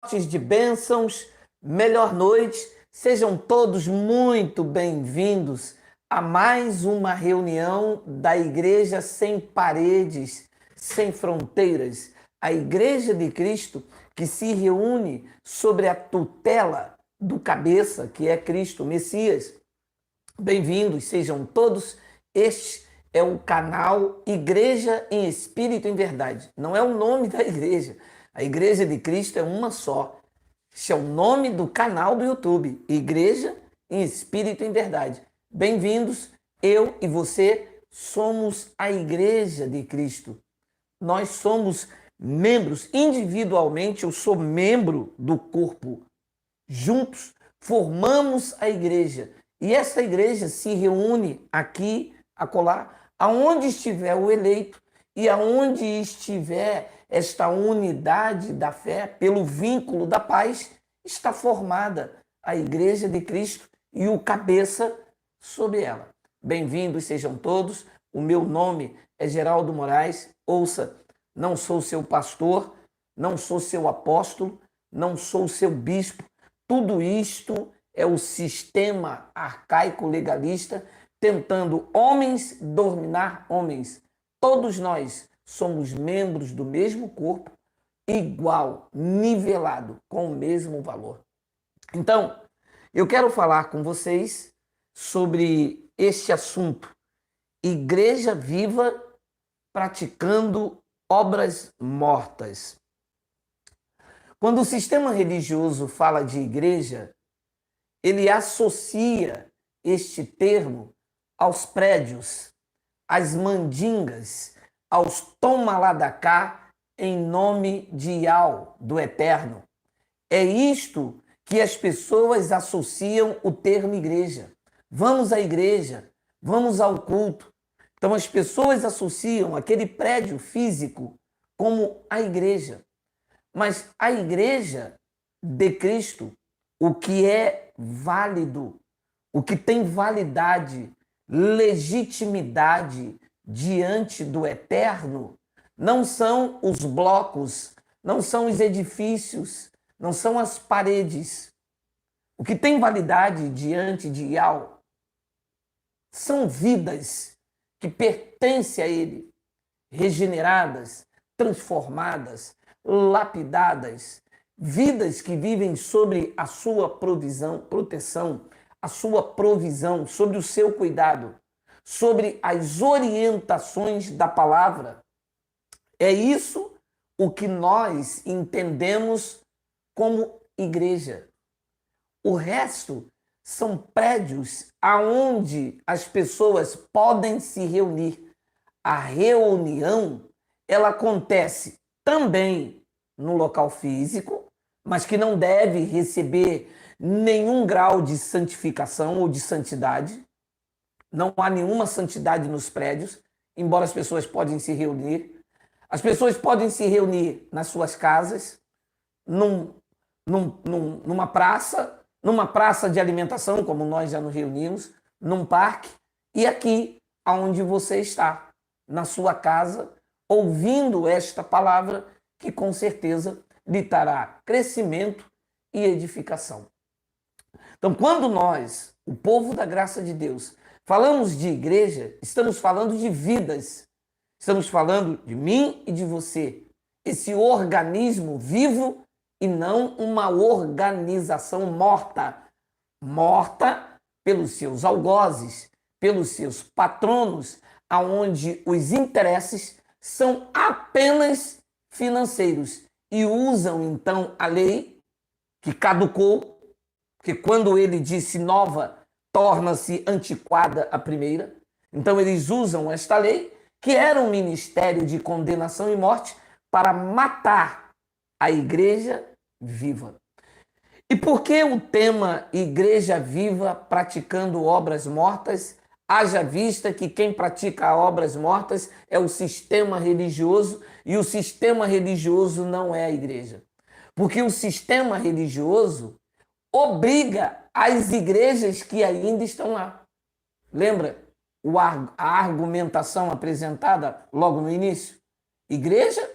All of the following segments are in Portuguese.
Noites de bênçãos, melhor noite. Sejam todos muito bem-vindos a mais uma reunião da Igreja Sem Paredes, Sem Fronteiras, a Igreja de Cristo que se reúne sobre a tutela do cabeça, que é Cristo, Messias. Bem-vindos, sejam todos. Este é o canal Igreja em Espírito e em Verdade. Não é o nome da igreja. A Igreja de Cristo é uma só. Este é o nome do canal do YouTube, Igreja em Espírito e em Verdade. Bem-vindos, eu e você somos a Igreja de Cristo. Nós somos membros, individualmente eu sou membro do corpo. Juntos formamos a igreja. E essa igreja se reúne aqui, acolá, aonde estiver o eleito e aonde estiver esta unidade da fé, pelo vínculo da paz, está formada a igreja de Cristo e o cabeça sobre ela. Bem-vindos sejam todos. O meu nome é Geraldo Moraes. Ouça, não sou seu pastor, não sou seu apóstolo, não sou seu bispo. Tudo isto é o sistema arcaico legalista tentando homens dominar homens. Todos nós somos membros do mesmo corpo, igual, nivelado, com o mesmo valor. Então, eu quero falar com vocês sobre este assunto. Igreja viva praticando obras mortas. Quando o sistema religioso fala de igreja, ele associa este termo aos prédios, às mandingas, aos toma lá da cá em nome de Iau, do Eterno. É isto que as pessoas associam o termo igreja. Vamos à igreja, vamos ao culto. Então as pessoas associam aquele prédio físico como a igreja. Mas a igreja de Cristo, o que é válido, o que tem validade, legitimidade diante do Eterno, não são os blocos, não são os edifícios, não são as paredes. O que tem validade diante de Yahweh são vidas que pertencem a Ele, regeneradas, transformadas, lapidadas, vidas que vivem sobre a sua proteção, a sua provisão, sobre o seu cuidado, sobre as orientações da palavra. É isso o que nós entendemos como igreja. O resto são prédios aonde as pessoas podem se reunir. A reunião, ela acontece também no local físico, mas que não deve receber nenhum grau de santificação ou de santidade. Não há nenhuma santidade nos prédios, embora as pessoas podem se reunir. As pessoas podem se reunir nas suas casas, numa praça de alimentação, como nós já nos reunimos, num parque, e aqui, onde você está, na sua casa, ouvindo esta palavra, que com certeza lhe trará crescimento e edificação. Então, quando nós, o povo da graça de Deus, falamos de igreja, estamos falando de vidas, estamos falando de mim e de você, esse organismo vivo e não uma organização morta, morta pelos seus algozes, pelos seus patronos, aonde os interesses são apenas financeiros e usam então a lei que caducou, porque quando ele disse nova, torna-se antiquada a primeira. Então eles usam esta lei, que era um ministério de condenação e morte, para matar a igreja viva. E por que o tema Igreja Viva praticando obras mortas? Haja vista que quem pratica obras mortas é o sistema religioso e o sistema religioso não é a igreja. Porque o sistema religioso obriga as igrejas que ainda estão lá. Lembra a argumentação apresentada logo no início? Igreja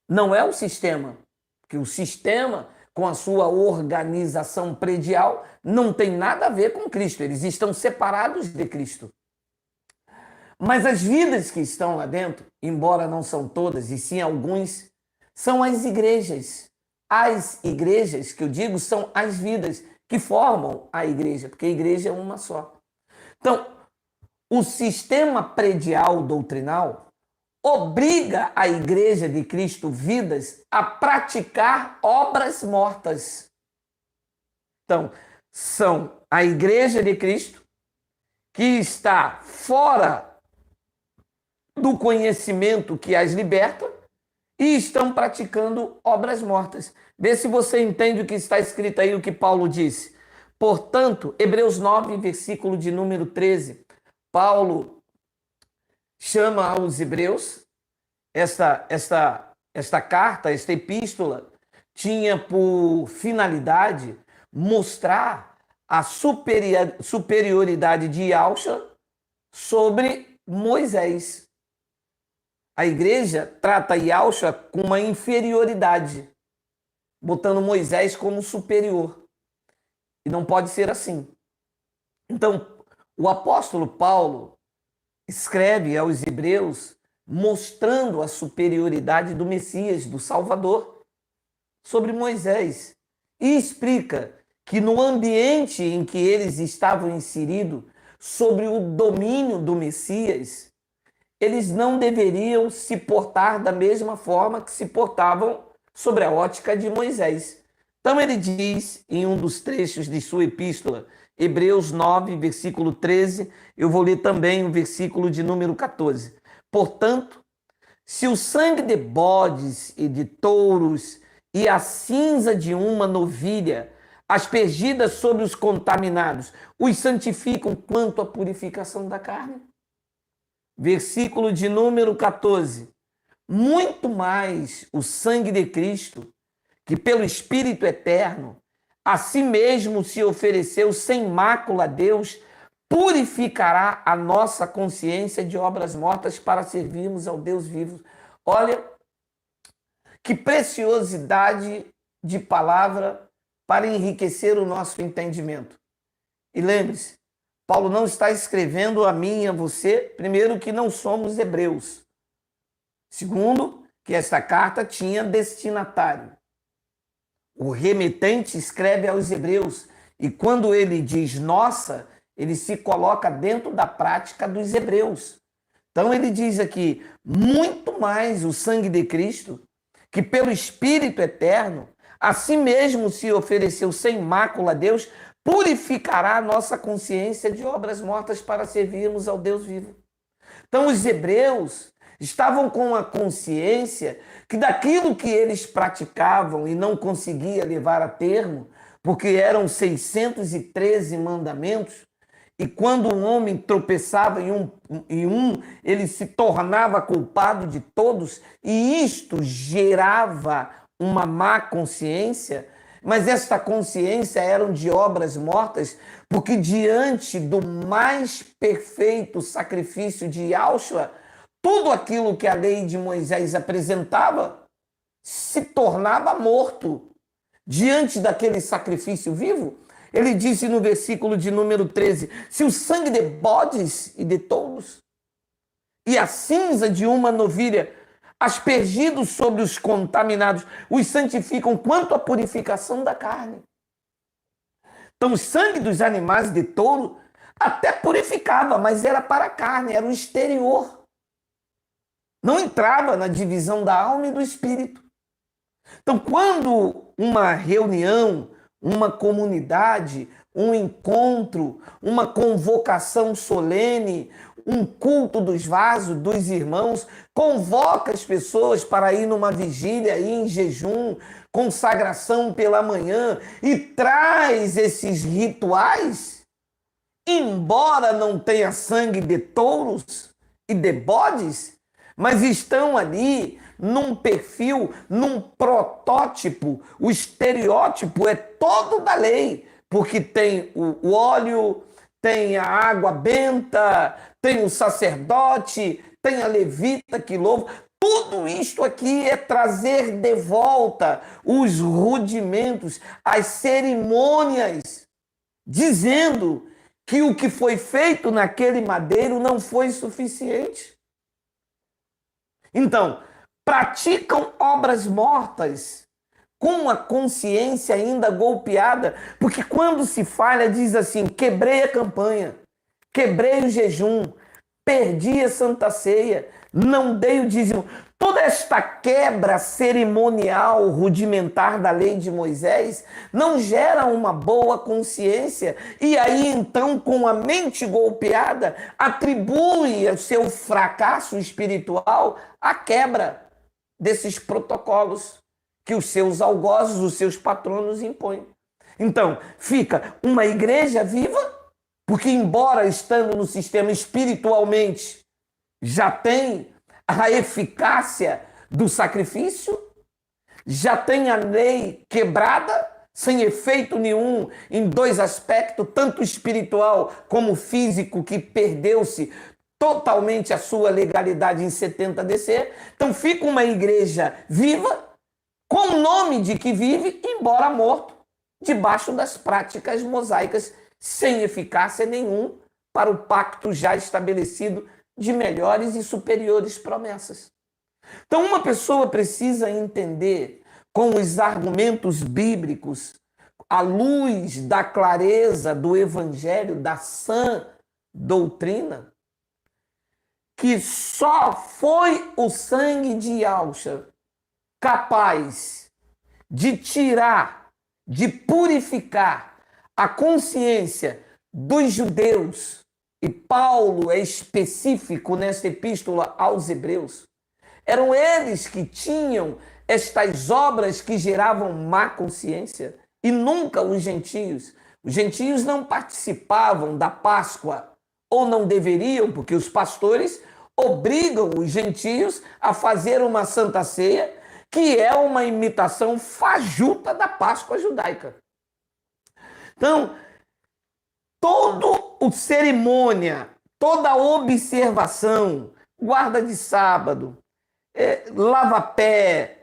não é o sistema, porque o sistema com a sua organização predial, não tem nada a ver com Cristo. Eles estão separados de Cristo. Mas as vidas que estão lá dentro, embora não são todas, e sim alguns, são as igrejas. As igrejas, que eu digo, são as vidas que formam a igreja, porque a igreja é uma só. Então, o sistema predial doutrinal obriga a igreja de Cristo vidas a praticar obras mortas. Então, são a igreja de Cristo que está fora do conhecimento que as liberta e estão praticando obras mortas. Vê se você entende o que está escrito aí, o que Paulo disse. Portanto, Hebreus 9, versículo de número 13, Paulo chama aos hebreus, esta carta, esta epístola, tinha por finalidade mostrar a superioridade de Yahushua sobre Moisés. A igreja trata Yahushua com uma inferioridade, botando Moisés como superior. E não pode ser assim. Então, o apóstolo Paulo escreve aos hebreus mostrando a superioridade do Messias, do Salvador, sobre Moisés. E explica que no ambiente em que eles estavam inseridos, sobre o domínio do Messias, eles não deveriam se portar da mesma forma que se portavam sobre a ótica de Moisés. Então ele diz, em um dos trechos de sua epístola, Hebreus 9, versículo 13, eu vou ler também o versículo de número 14. Portanto, se o sangue de bodes e de touros e a cinza de uma novilha, aspergidas sobre os contaminados, os santificam quanto à purificação da carne? Versículo de número 14. Muito mais o sangue de Cristo, que pelo Espírito eterno, a si mesmo se ofereceu sem mácula a Deus, purificará a nossa consciência de obras mortas para servirmos ao Deus vivo. Olha, que preciosidade de palavra para enriquecer o nosso entendimento. E lembre-se, Paulo não está escrevendo a mim e a você, primeiro, que não somos hebreus. Segundo, que esta carta tinha destinatário. O remetente escreve aos hebreus e quando ele diz nossa, ele se coloca dentro da prática dos hebreus. Então ele diz aqui, muito mais o sangue de Cristo, que pelo Espírito eterno, a si mesmo se ofereceu sem mácula a Deus, purificará a nossa consciência de obras mortas para servirmos ao Deus vivo. Então os hebreus estavam com a consciência que daquilo que eles praticavam e não conseguia levar a termo, porque eram 613 mandamentos, e quando um homem tropeçava em um, ele se tornava culpado de todos, e isto gerava uma má consciência, mas esta consciência eram de obras mortas, porque diante do mais perfeito sacrifício de Yahushua, tudo aquilo que a lei de Moisés apresentava se tornava morto. Diante daquele sacrifício vivo, ele disse no versículo de número 13, se o sangue de bodes e de touros e a cinza de uma novilha aspergidos sobre os contaminados, os santificam quanto à purificação da carne. Então o sangue dos animais de touro até purificava, mas era para a carne, era o exterior. Não entrava na divisão da alma e do espírito. Então, quando uma reunião, uma comunidade, um encontro, uma convocação solene, um culto dos vasos, dos irmãos, convoca as pessoas para ir numa vigília, ir em jejum, consagração pela manhã e traz esses rituais, embora não tenha sangue de touros e de bodes, mas estão ali num perfil, num protótipo. O estereótipo é todo da lei, porque tem o óleo, tem a água benta, tem o sacerdote, tem a levita que louva. Tudo isto aqui é trazer de volta os rudimentos, as cerimônias, dizendo que o que foi feito naquele madeiro não foi suficiente. Então, praticam obras mortas com a consciência ainda golpeada, porque quando se falha, diz assim: quebrei a campanha, quebrei o jejum, perdi a Santa Ceia, não dei o dízimo. Toda esta quebra cerimonial rudimentar da lei de Moisés não gera uma boa consciência. E aí, então, com a mente golpeada, atribui o seu fracasso espiritual à quebra desses protocolos que os seus algozes, os seus patronos impõem. Então, fica uma igreja viva, porque embora estando no sistema espiritualmente, já tem a eficácia do sacrifício, já tem a lei quebrada, sem efeito nenhum em dois aspectos, tanto espiritual como físico, que perdeu-se totalmente a sua legalidade em 70 DC. Então fica uma igreja viva, com o nome de que vive, embora morto, debaixo das práticas mosaicas, sem eficácia nenhum para o pacto já estabelecido de melhores e superiores promessas. Então, uma pessoa precisa entender, com os argumentos bíblicos, à luz da clareza do evangelho, da sã doutrina, que só foi o sangue de Yahshua capaz de tirar, de purificar a consciência dos judeus, e Paulo é específico nesta epístola aos Hebreus. Eram eles que tinham estas obras que geravam má consciência, e nunca os gentios. Os gentios não participavam da Páscoa, ou não deveriam, porque os pastores obrigam os gentios a fazer uma Santa Ceia, que é uma imitação fajuta da Páscoa judaica. Então, toda a cerimônia, toda a observação, guarda de sábado, lava-pé,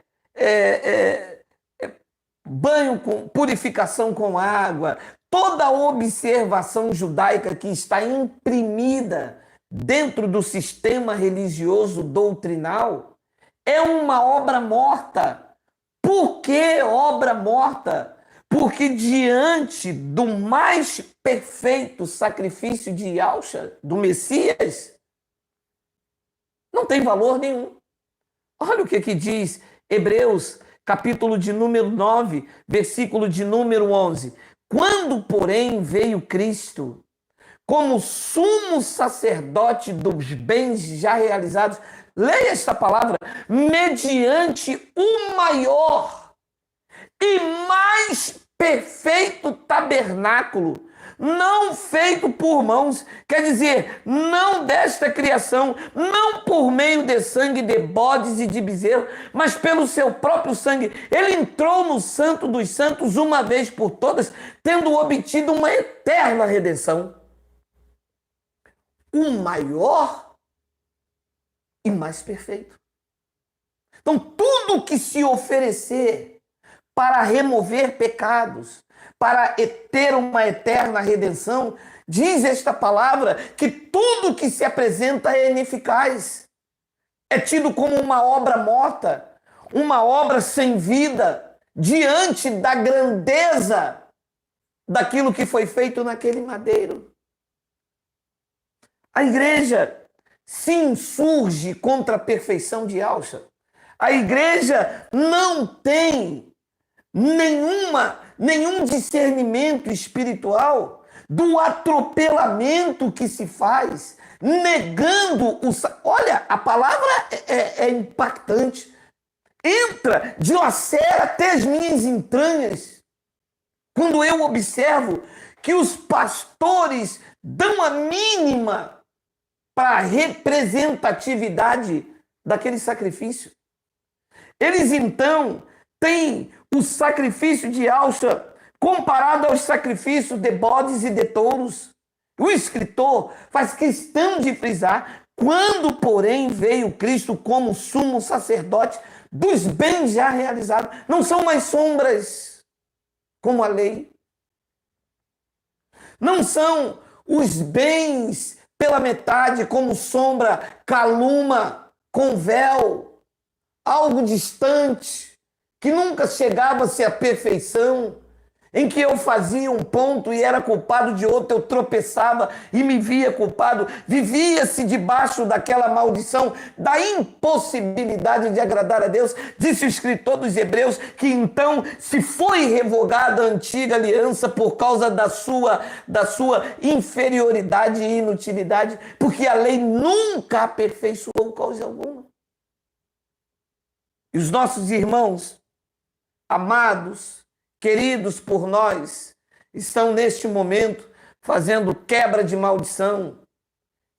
banho com purificação com água, toda a observação judaica que está imprimida dentro do sistema religioso doutrinal é uma obra morta. Por que obra morta? Porque diante do mais perfeito sacrifício de Yahshua, do Messias, não tem valor nenhum. Olha o que diz Hebreus, capítulo de número 9, versículo de número 11. Quando, porém, veio Cristo, como sumo sacerdote dos bens já realizados, leia esta palavra, mediante o maior e mais perfeito tabernáculo, não feito por mãos, quer dizer, não desta criação, não por meio de sangue de bodes e de bezerro, mas pelo seu próprio sangue. Ele entrou no Santo dos Santos uma vez por todas, tendo obtido uma eterna redenção. O maior e mais perfeito. Então, tudo que se oferecer para remover pecados, para ter uma eterna redenção, diz esta palavra que tudo que se apresenta é ineficaz. É tido como uma obra morta, uma obra sem vida, diante da grandeza daquilo que foi feito naquele madeiro. A igreja se insurge contra a perfeição de Yahshua. A igreja não tem nenhum discernimento espiritual do atropelamento que se faz, negando o... Olha, a palavra é impactante. Entra, dilacera até as minhas entranhas, quando eu observo que os pastores dão a mínima para a representatividade daquele sacrifício. Eles, então, têm o sacrifício de Yahshua comparado aos sacrifícios de bodes e de touros. O escritor faz questão de frisar Quando, porém, veio Cristo como sumo sacerdote dos bens já realizados, não são mais sombras, como a lei. Não são os bens pela metade, como sombra, caluma, com véu, algo distante, que nunca chegava-se à perfeição, em que eu fazia um ponto e era culpado de outro, eu tropeçava e me via culpado, vivia-se debaixo daquela maldição, da impossibilidade de agradar a Deus. Disse o escritor dos Hebreus que então se foi revogada a antiga aliança por causa da sua inferioridade e inutilidade, porque a lei nunca aperfeiçoou coisa alguma. E os nossos irmãos, amados, queridos por nós, estão neste momento fazendo quebra de maldição,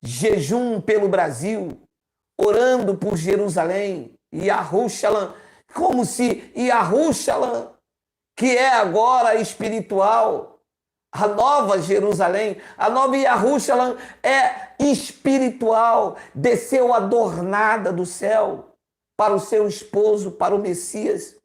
jejum pelo Brasil, orando por Jerusalém, Yahushua, como se Yahushua, que é agora espiritual, a nova Jerusalém, a nova Yahushua é espiritual, desceu adornada do céu para o seu esposo, para o Messias.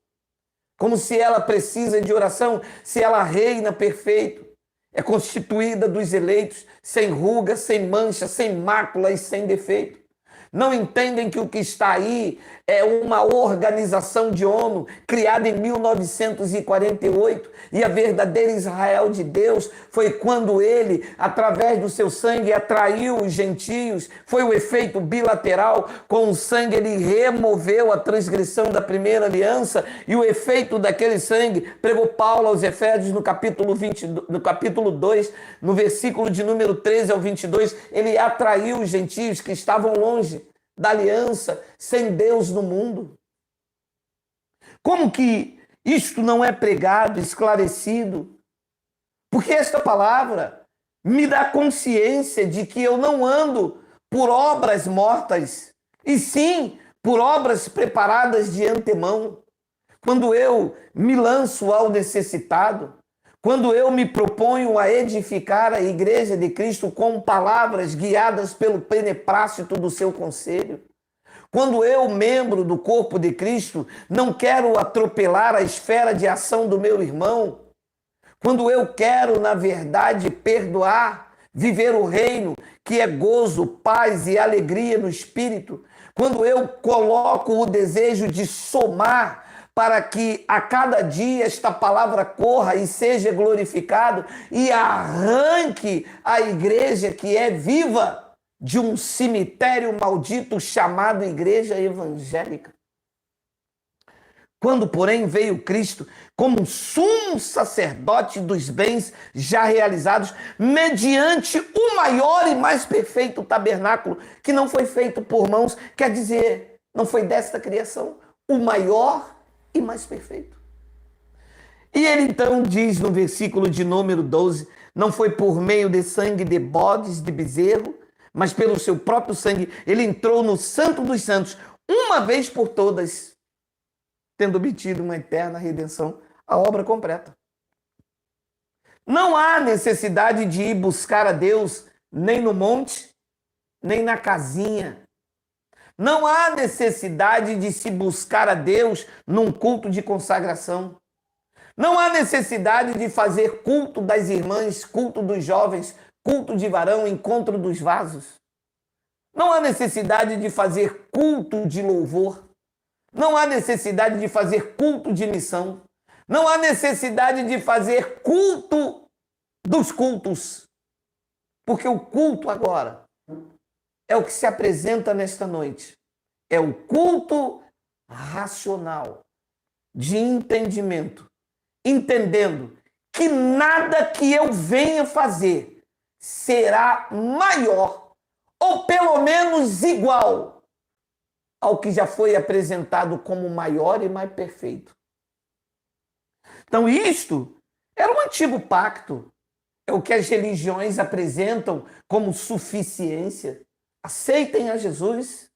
Como se ela precisa de oração, se ela reina perfeito, é constituída dos eleitos, sem ruga, sem mancha, sem mácula e sem defeito. Não entendem que o que está aí é uma organização de ONU criada em 1948 e a verdadeira Israel de Deus foi quando ele, através do seu sangue, atraiu os gentios. Foi o efeito bilateral. Com o sangue ele removeu a transgressão da primeira aliança e o efeito daquele sangue, pregou Paulo aos Efésios no capítulo 2, no versículo de número 13 ao 22, ele atraiu os gentios que estavam longe da aliança, sem Deus no mundo. Como que isto não é pregado, esclarecido? Porque esta palavra me dá consciência de que eu não ando por obras mortas, e sim por obras preparadas de antemão. Quando eu me lanço ao necessitado, quando eu me proponho a edificar a igreja de Cristo com palavras guiadas pelo beneplácito do seu conselho, quando eu, membro do corpo de Cristo, não quero atropelar a esfera de ação do meu irmão, quando eu quero, na verdade, perdoar, viver o reino, que é gozo, paz e alegria no espírito, quando eu coloco o desejo de somar para que a cada dia esta palavra corra e seja glorificado e arranque a igreja que é viva de um cemitério maldito chamado igreja evangélica. Quando, porém, veio Cristo como um sumo sacerdote dos bens já realizados, mediante o maior e mais perfeito tabernáculo, que não foi feito por mãos, quer dizer, não foi desta criação, o maior e mais perfeito. E ele então diz no versículo de número 12, não foi por meio de sangue de bodes, de bezerro, mas pelo seu próprio sangue, ele entrou no Santo dos Santos, uma vez por todas, tendo obtido uma eterna redenção, a obra completa. Não há necessidade de ir buscar a Deus nem no monte, nem na casinha. Não há necessidade de se buscar a Deus num culto de consagração. Não há necessidade de fazer culto das irmãs, culto dos jovens, culto de varão, encontro dos vasos. Não há necessidade de fazer culto de louvor. Não há necessidade de fazer culto de missão. Não há necessidade de fazer culto dos cultos. Porque o culto agora é o que se apresenta nesta noite. É o culto racional, de entendimento. Entendendo que nada que eu venha fazer será maior, ou pelo menos igual, ao que já foi apresentado como maior e mais perfeito. Então isto era um antigo pacto. É o que as religiões apresentam como suficiência. Aceitem a Jesus,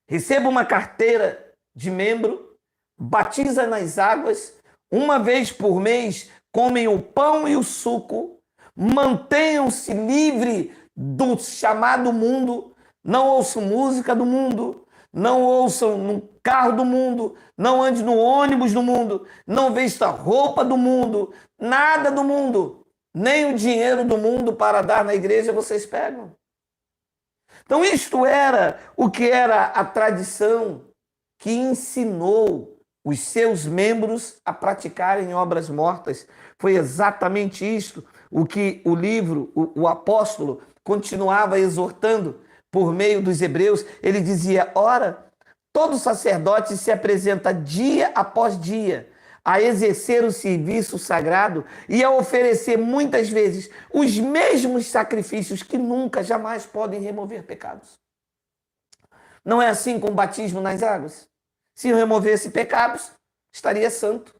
receba uma carteira de membro, batiza nas águas, uma vez por mês comem o pão e o suco, mantenham-se livre do chamado mundo, não ouçam música do mundo, não ouçam no carro do mundo, não ande no ônibus do mundo, não vista roupa do mundo, nada do mundo, nem o dinheiro do mundo para dar na igreja vocês pegam. Então isto era o que era a tradição que ensinou os seus membros a praticarem obras mortas. Foi exatamente isto o que o livro, o apóstolo, continuava exortando por meio dos hebreus. Ele dizia, ora, todo sacerdote se apresenta dia após dia a exercer o serviço sagrado e a oferecer muitas vezes os mesmos sacrifícios que nunca, jamais podem remover pecados. Não é assim com o batismo nas águas? Se removesse pecados, estaria santo.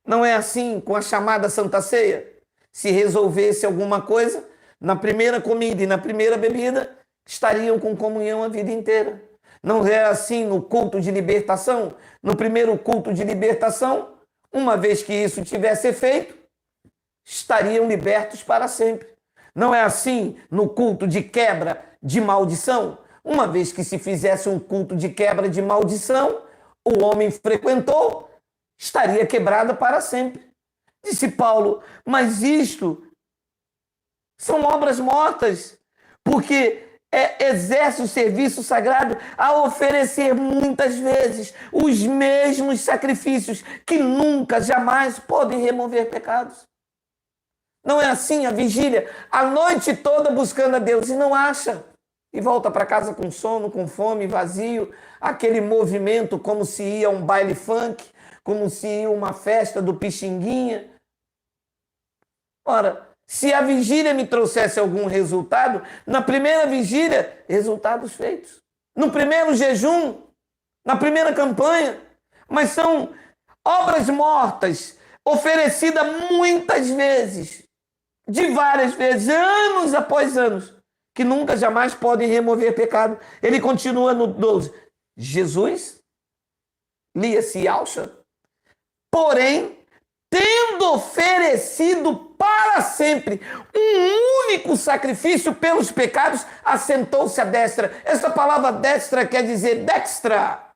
Não é assim com a chamada Santa Ceia? Se resolvesse alguma coisa, na primeira comida e na primeira bebida, estariam com comunhão a vida inteira. Não é assim no culto de libertação? No primeiro culto de libertação, uma vez que isso tivesse feito, estariam libertos para sempre. Não é assim no culto de quebra de maldição? Uma vez que se fizesse um culto de quebra de maldição, o homem frequentou, estaria quebrada para sempre. Disse Paulo, mas isto são obras mortas, porque exerce o serviço sagrado a oferecer muitas vezes os mesmos sacrifícios que nunca, jamais podem remover pecados. Não é assim a vigília, a noite toda buscando a Deus e não acha. E volta para casa com sono, com fome, vazio, aquele movimento como se ia a um baile funk, como se ia a uma festa do Pixinguinha. Ora, se a vigília me trouxesse algum resultado, na primeira vigília, resultados feitos. No primeiro jejum, na primeira campanha, mas são obras mortas, oferecidas muitas vezes, de várias vezes, anos após anos, que nunca, jamais podem remover pecado. Ele continua no 12. Jesus, lia-se Alcha, porém, tendo oferecido para sempre um único sacrifício pelos pecados, assentou-se à destra. Essa palavra destra quer dizer dextra.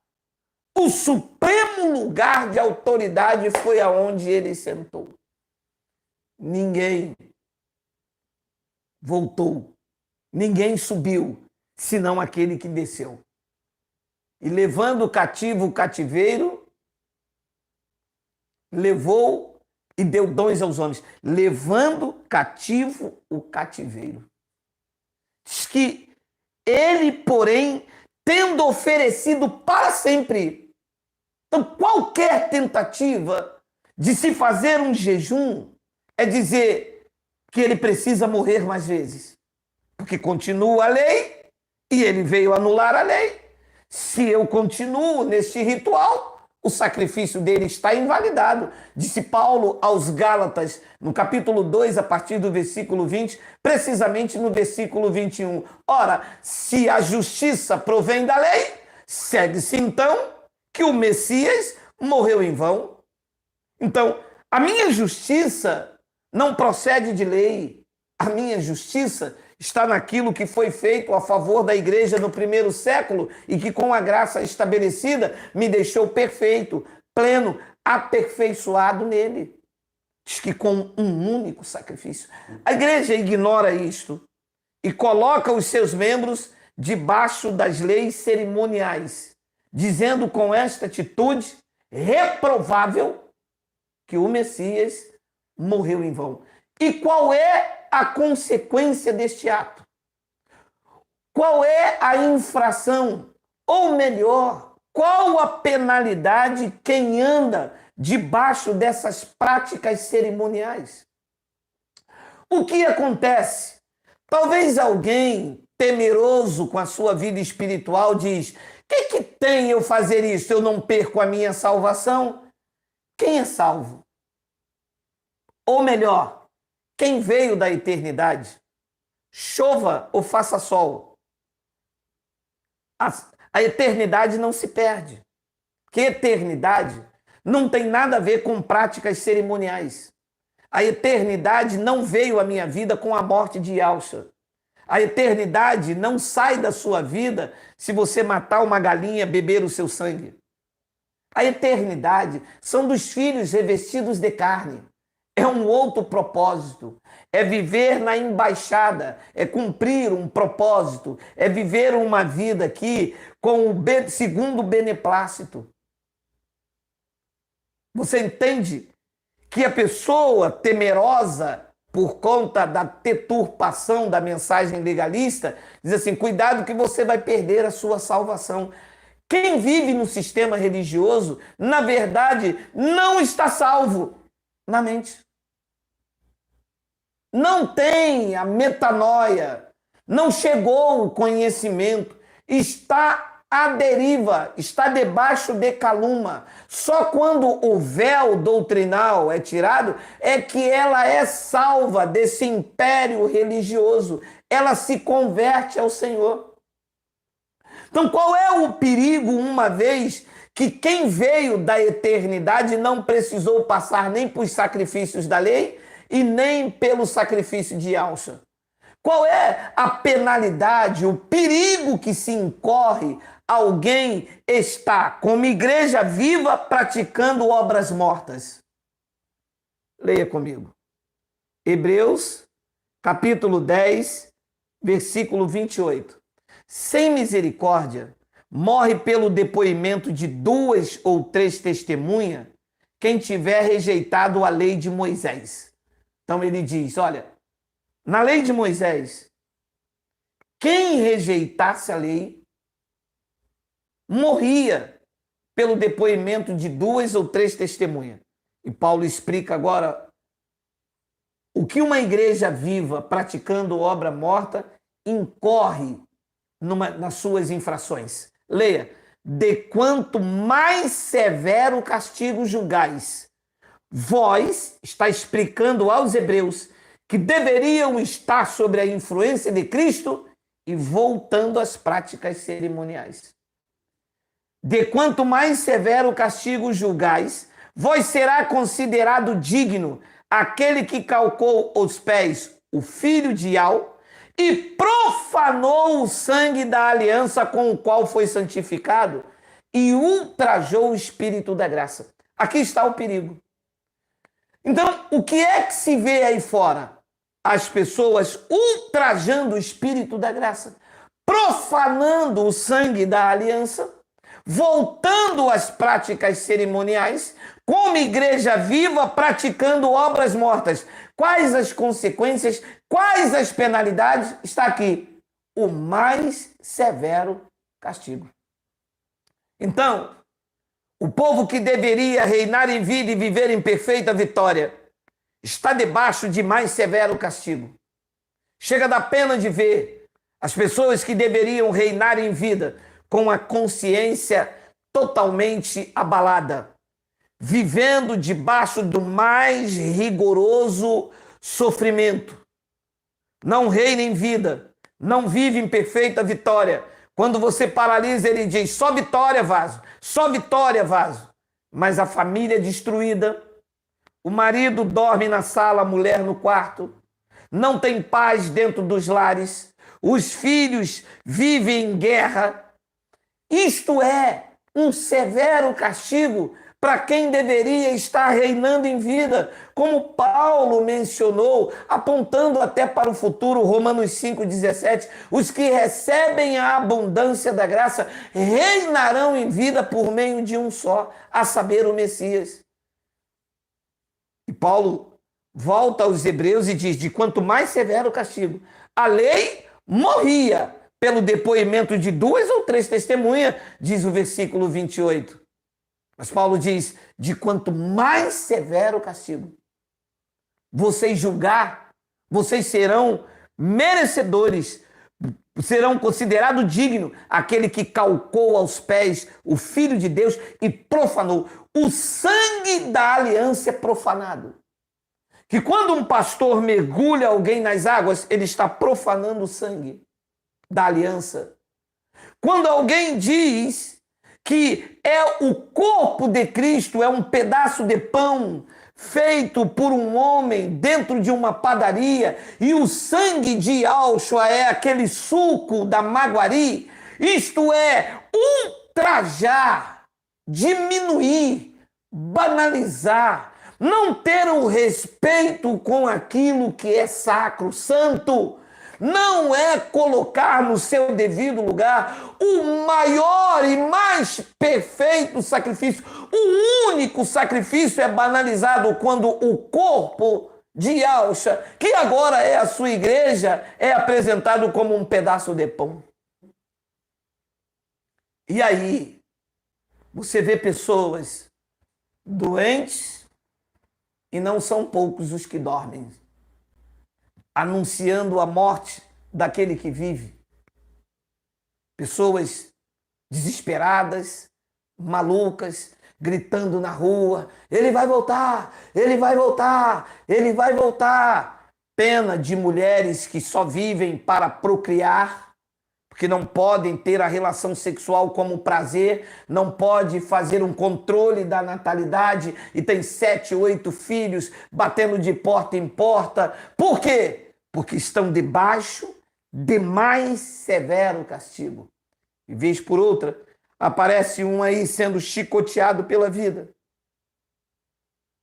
O supremo lugar de autoridade foi aonde ele sentou. Ninguém voltou, ninguém subiu, senão aquele que desceu. E levando o cativo o cativeiro, levou e deu dons aos homens, levando cativo o cativeiro. Diz que ele, porém, tendo oferecido para sempre. Então, qualquer tentativa de se fazer um jejum é dizer que ele precisa morrer mais vezes. Porque continua a lei e ele veio anular a lei. Se eu continuo neste ritual, o sacrifício dele está invalidado. Disse Paulo aos Gálatas, no capítulo 2, a partir do versículo 20, precisamente no versículo 21. Ora, se a justiça provém da lei, segue-se então que o Messias morreu em vão. Então, a minha justiça não procede de lei. A minha justiça está naquilo que foi feito a favor da igreja no primeiro século e que, com a graça estabelecida, me deixou perfeito, pleno, aperfeiçoado nele. Diz que com um único sacrifício. A igreja ignora isto e coloca os seus membros debaixo das leis cerimoniais, dizendo com esta atitude reprovável que o Messias morreu em vão. E qual é a consequência deste ato? Qual é a infração? Ou melhor, qual a penalidade quem anda debaixo dessas práticas cerimoniais? O que acontece? Talvez alguém temeroso com a sua vida espiritual diz: que tem eu fazer isso? Eu não perco a minha salvação? Quem é salvo? Ou melhor, quem veio da eternidade, chova ou faça sol, a eternidade não se perde. Porque eternidade não tem nada a ver com práticas cerimoniais. A eternidade não veio à minha vida com a morte de Yahshua. A eternidade não sai da sua vida se você matar uma galinha, beber o seu sangue. A eternidade são dos filhos revestidos de carne. É um outro propósito. É viver na embaixada, é cumprir um propósito, é viver uma vida aqui segundo o beneplácito. Você entende que a pessoa temerosa por conta da deturpação da mensagem legalista diz assim: cuidado que você vai perder a sua salvação. Quem vive no sistema religioso, na verdade, não está salvo na mente. Não tem a metanoia, não chegou o conhecimento, está à deriva, está debaixo de calúnia. Só quando o véu doutrinal é tirado é que ela é salva desse império religioso. Ela se converte ao Senhor. Então, qual é o perigo, uma vez que quem veio da eternidade não precisou passar nem por sacrifícios da lei e nem pelo sacrifício de Yahshua? Qual é a penalidade, o perigo que se incorre alguém está como igreja viva praticando obras mortas? Leia comigo. Hebreus, capítulo 10, versículo 28. Sem misericórdia, morre pelo depoimento de 2 ou 3 testemunhas quem tiver rejeitado a lei de Moisés. Então ele diz, olha, na lei de Moisés, quem rejeitasse a lei morria pelo depoimento de 2 ou 3 testemunhas. E Paulo explica agora o que uma igreja viva praticando obra morta incorre nas suas infrações. Leia. De quanto mais severo castigo julgais, vós, está explicando aos hebreus, que deveriam estar sobre a influência de Cristo e voltando às práticas cerimoniais. De quanto mais severo castigo julgais, vós será considerado digno aquele que calcou os pés o filho de Iau e profanou o sangue da aliança com o qual foi santificado e ultrajou o Espírito da graça. Aqui está o perigo. Então, o que é que se vê aí fora? As pessoas ultrajando o Espírito da graça, profanando o sangue da aliança, voltando às práticas cerimoniais, como igreja viva praticando obras mortas. Quais as consequências? Quais as penalidades? Está aqui. O mais severo castigo. Então, o povo que deveria reinar em vida e viver em perfeita vitória está debaixo de mais severo castigo. Chega da pena de ver as pessoas que deveriam reinar em vida com a consciência totalmente abalada, vivendo debaixo do mais rigoroso sofrimento. Não reina em vida, não vive em perfeita vitória. Quando você paralisa, ele diz, só vitória, vaso, só vitória, vaso. Mas a família é destruída, o marido dorme na sala, a mulher no quarto, não tem paz dentro dos lares, os filhos vivem em guerra. Isto é um severo castigo para quem deveria estar reinando em vida, como Paulo mencionou, apontando até para o futuro, Romanos 5,17, os que recebem a abundância da graça reinarão em vida por meio de um só, a saber, o Messias. E Paulo volta aos hebreus e diz, de quanto mais severo o castigo, a lei morria pelo depoimento de 2 ou 3 testemunhas, diz o versículo 28. Mas Paulo diz, de quanto mais severo o castigo, vocês julgar, vocês serão merecedores, serão considerados dignos aquele que calcou aos pés o Filho de Deus e profanou. O sangue da aliança é profanado. Que quando um pastor mergulha alguém nas águas, ele está profanando o sangue da aliança. Quando alguém diz que é o corpo de Cristo, é um pedaço de pão feito por um homem dentro de uma padaria, e o sangue de Yahshua é aquele suco da maguari, isto é, ultrajar, diminuir, banalizar, não ter o respeito com aquilo que é sacro, santo, não é colocar no seu devido lugar o maior e mais perfeito sacrifício. O único sacrifício é banalizado quando o corpo de Yahshua, que agora é a sua igreja, é apresentado como um pedaço de pão. E aí, você vê pessoas doentes, e não são poucos os que dormem, anunciando a morte daquele que vive. Pessoas desesperadas, malucas, gritando na rua: ele vai voltar, ele vai voltar, ele vai voltar. Pena de mulheres que só vivem para procriar, porque não podem ter a relação sexual como prazer, não pode fazer um controle da natalidade e tem 7, 8 filhos batendo de porta em porta. Por quê? Porque estão debaixo de mais severo castigo. E vez por outra, aparece um aí sendo chicoteado pela vida.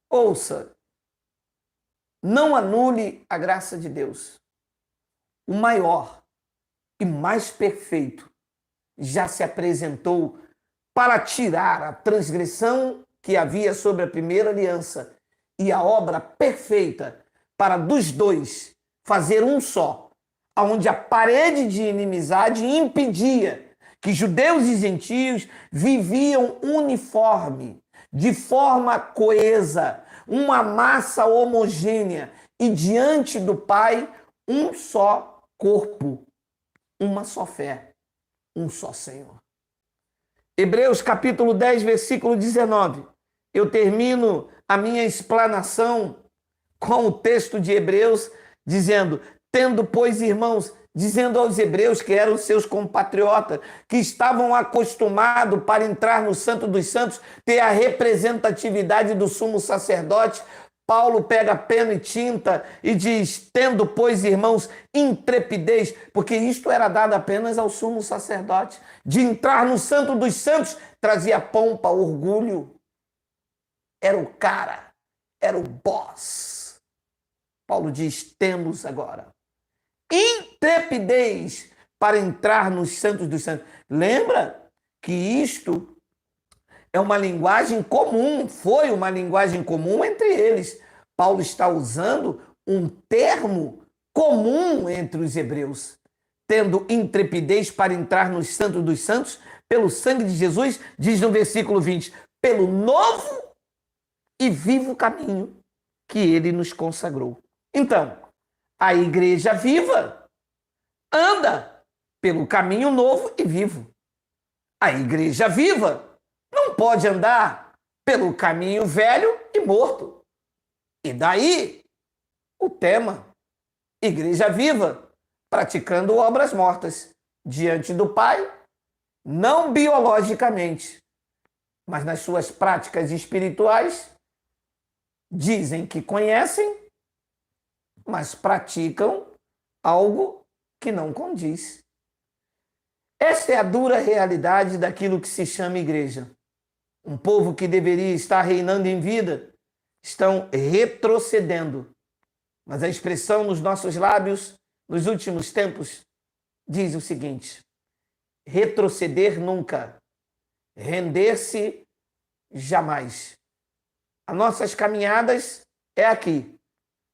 Ouça, não anule a graça de Deus. O maior e mais perfeito já se apresentou para tirar a transgressão que havia sobre a primeira aliança e a obra perfeita para dos dois fazer um só, onde a parede de inimizade impedia que judeus e gentios viviam uniforme, de forma coesa, uma massa homogênea e diante do Pai um só corpo, uma só fé, um só Senhor. Hebreus capítulo 10, versículo 19. Eu termino a minha explanação com o texto de Hebreus dizendo: tendo, pois, irmãos, dizendo aos hebreus que eram seus compatriotas, que estavam acostumados para entrar no Santo dos Santos, ter a representatividade do sumo sacerdote, Paulo pega pena e tinta e diz: tendo, pois, irmãos, intrepidez, porque isto era dado apenas ao sumo sacerdote, de entrar no Santo dos Santos, trazia pompa, orgulho, era o cara, era o boss. Paulo diz: temos agora intrepidez para entrar nos Santos dos Santos. Lembra que isto é uma linguagem comum, foi uma linguagem comum entre eles. Paulo está usando um termo comum entre os hebreus. Tendo intrepidez para entrar nos Santos dos Santos, pelo sangue de Jesus, diz no versículo 20, pelo novo e vivo caminho que ele nos consagrou. Então, a igreja viva anda pelo caminho novo e vivo. A igreja viva não pode andar pelo caminho velho e morto. E daí o tema: igreja viva, praticando obras mortas diante do Pai, não biologicamente, mas nas suas práticas espirituais, dizem que conhecem, mas praticam algo que não condiz. Esta é a dura realidade daquilo que se chama igreja. Um povo que deveria estar reinando em vida, estão retrocedendo. Mas a expressão nos nossos lábios, nos últimos tempos, diz o seguinte: retroceder nunca, render-se jamais. As nossas caminhadas é aqui,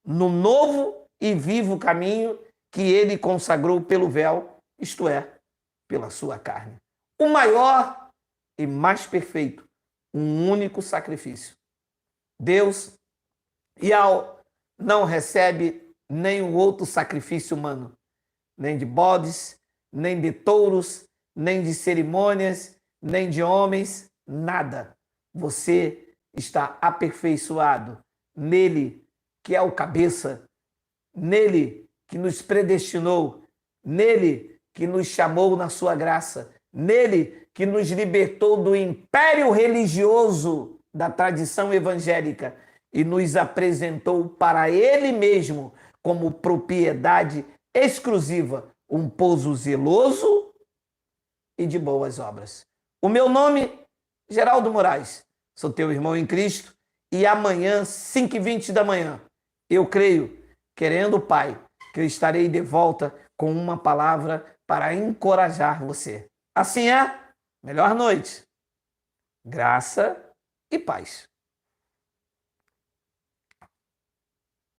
no novo e vivo caminho que ele consagrou pelo véu, isto é, pela sua carne. O maior e mais perfeito, um único sacrifício. Deus, Yahweh, não recebe nenhum outro sacrifício humano, nem de bodes, nem de touros, nem de cerimônias, nem de homens, nada. Você está aperfeiçoado nele, que é o cabeça, nele que nos predestinou, nele que nos chamou na sua graça, nele que nos libertou do império religioso da tradição evangélica e nos apresentou para Ele mesmo como propriedade exclusiva, um pouso zeloso e de boas obras. O meu nome, Geraldo Moraes, sou teu irmão em Cristo, e amanhã, 5h20 da manhã, eu creio, querendo o Pai, que eu estarei de volta com uma palavra para encorajar você. Assim é, melhor noite, graça e paz.